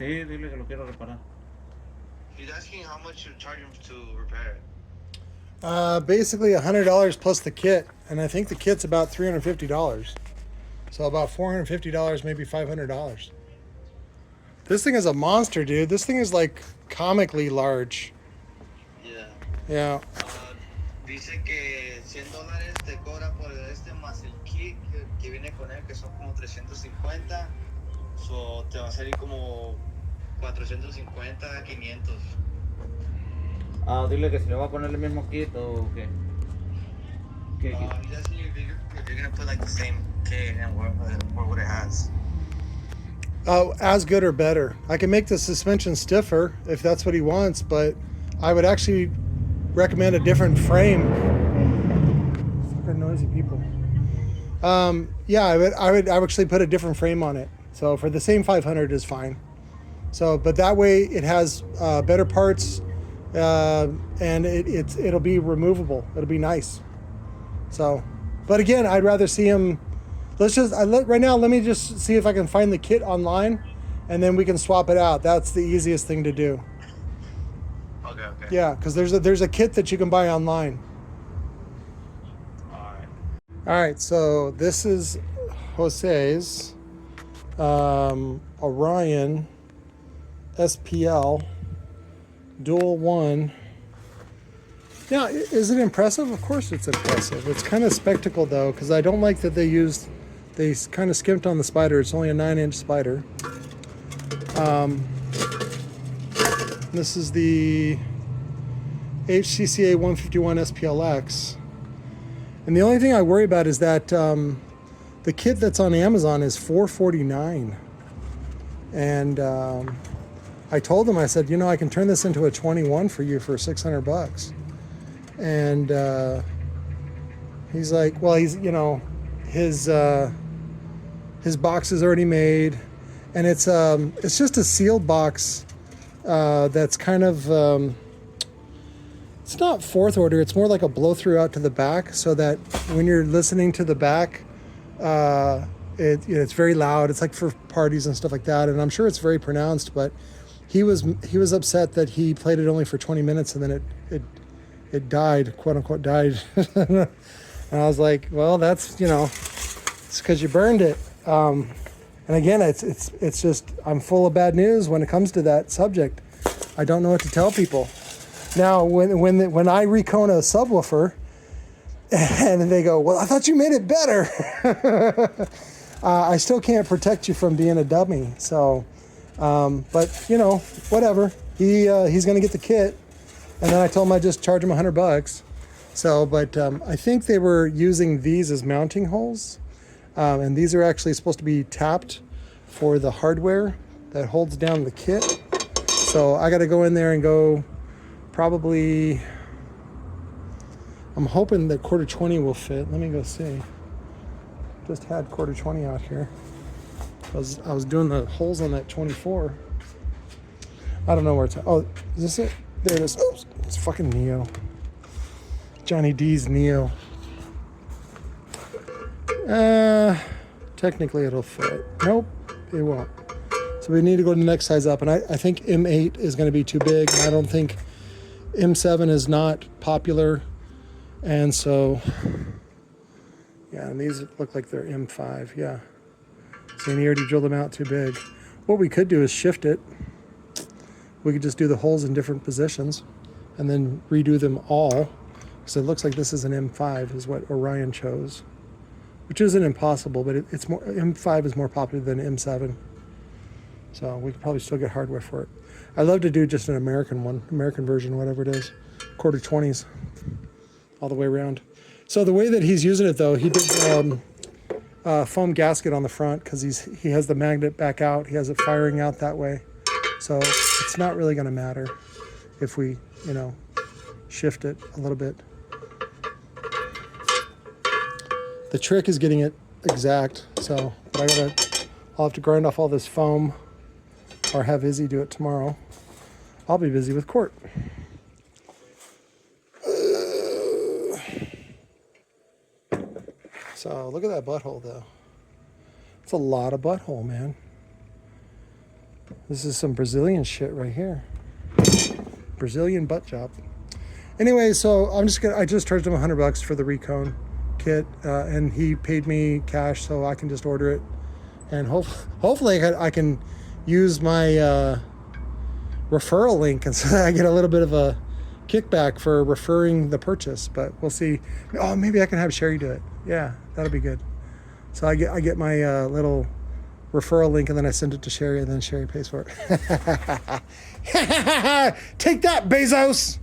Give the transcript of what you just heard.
Sí, dile que lo quiero reparar. He's asking how much you charge him to repair it. Basically $100 plus the kit, and I think the kit's about $350. So about $450, maybe $500. This thing is a monster, dude. This thing is like comically large. Yeah. Yeah. Dice que $100 te cobra por este más el kit que viene con él, que son como 350. So te va a salir como 450, 500. Ah, dile que si le va a poner el mismo kit o qué. ¿Qué kit? He's asking you if you're gonna put like the same kit and what it has. Oh, as good or better. I can make the suspension stiffer if that's what he wants, but I would actually recommend a different frame. Fucking noisy people. Yeah, I would actually put a different frame on it. So for the same 500 is fine. So, but that way it has better parts, and it'll be removable. It'll be nice. So, but again, I'd rather see him. Right now, let me just see if I can find the kit online, and then we can swap it out. That's the easiest thing to do. Okay. Yeah, because there's a kit that you can buy online. All right, so this is Jose's Orion SPL Dual 1. Now, is it impressive? Of course it's impressive. It's kind of spectacle, though, because I don't like that they kind of skimped on the spider. It's only a 9-inch spider. This is the HCCA 151 SPLX. And the only thing I worry about is that the kit that's on Amazon is $449. And I told him, I said, I can turn this into a 21 for you for $600. And he's like, well, his box is already made, and it's just a sealed box that's kind of it's not fourth order. It's more like a blow through out to the back, so that when you're listening to the back, it's very loud. It's like for parties and stuff like that, and I'm sure it's very pronounced. But he was upset that he played it only for 20 minutes, and then it died, quote unquote died. And I was like, well, that's it's because you burned it. And again, it's just, I'm full of bad news when it comes to that subject. I don't know what to tell people. Now, when I recone a subwoofer, and they go, well, I thought you made it better. I still can't protect you from being a dummy. So, but whatever. He's gonna get the kit, and then I told him I'd just charge him $100. So, but I think they were using these as mounting holes. And these are actually supposed to be tapped for the hardware that holds down the kit. So I got to go in there and go probably, I'm hoping that quarter 20 will fit. Let me go see. Just had quarter 20 out here. I was doing the holes on that 24. I don't know where it's at. Oh, is this it? There it is. Oops, it's fucking Neo. Johnny D's Neo. Technically it'll fit. Nope, it won't. So we need to go to the next size up, and I think M8 is going to be too big. I don't think M7 is not popular, and so yeah, and these look like they're M5. Yeah, see, and he already drilled them out too big. What we could do is shift it. We could just do the holes in different positions and then redo them all. So it looks like this is an M5 is what Orion chose, which isn't impossible, but it's more, M5 is more popular than M7. So we could probably still get hardware for it. I'd love to do just an American one, American version, whatever it is, quarter 20s, all the way around. So the way that he's using it, though, he did foam gasket on the front because he has the magnet back out. He has it firing out that way. So it's not really going to matter if we, shift it a little bit. The trick is getting it exact. So, but I'll have to grind off all this foam, or have Izzy do it tomorrow. I'll be busy with court. So look at that butthole, though. It's a lot of butthole, man. This is some Brazilian shit right here. Brazilian butt job. Anyway, so I just charged him $100 for the Recone kit, and he paid me cash, so I can just order it, and hopefully I can use my referral link, and so I get a little bit of a kickback for referring the purchase. But we'll see. Oh, maybe I can have Sherry do it. Yeah, that'll be good. So I get my little referral link, and then I send it to Sherry, and then Sherry pays for it. Take that, Bezos.